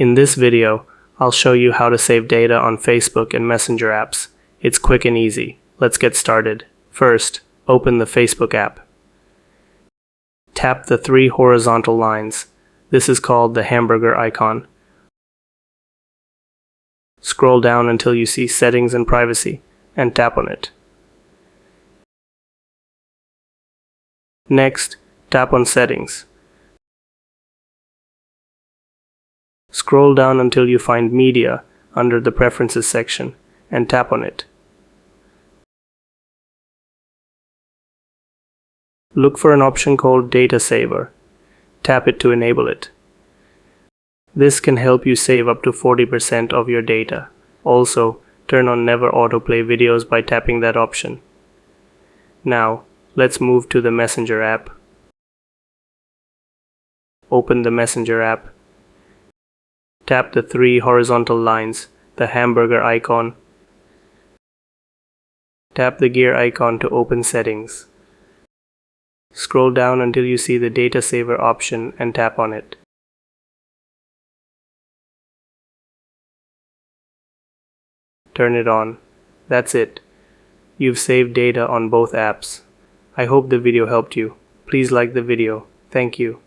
In this video, I'll show you how to save data on Facebook and Messenger apps. It's quick and easy. Let's get started. First, open the Facebook app. Tap the three horizontal lines. This is called the hamburger icon. Scroll down until you see Settings and Privacy, and tap on it. Next, tap on Settings. Scroll down until you find Media under the Preferences section, and tap on it. Look for an option called Data Saver. Tap it to enable it. This can help you save up to 40% of your data. Also, turn on Never Autoplay videos by tapping that option. Now, let's move to the Messenger app. Open the Messenger app. Tap the three horizontal lines, the hamburger icon. Tap the gear icon to open Settings. Scroll down until you see the Data Saver option and tap on it. Turn it on. That's it. You've saved data on both apps. I hope the video helped you. Please like the video. Thank you.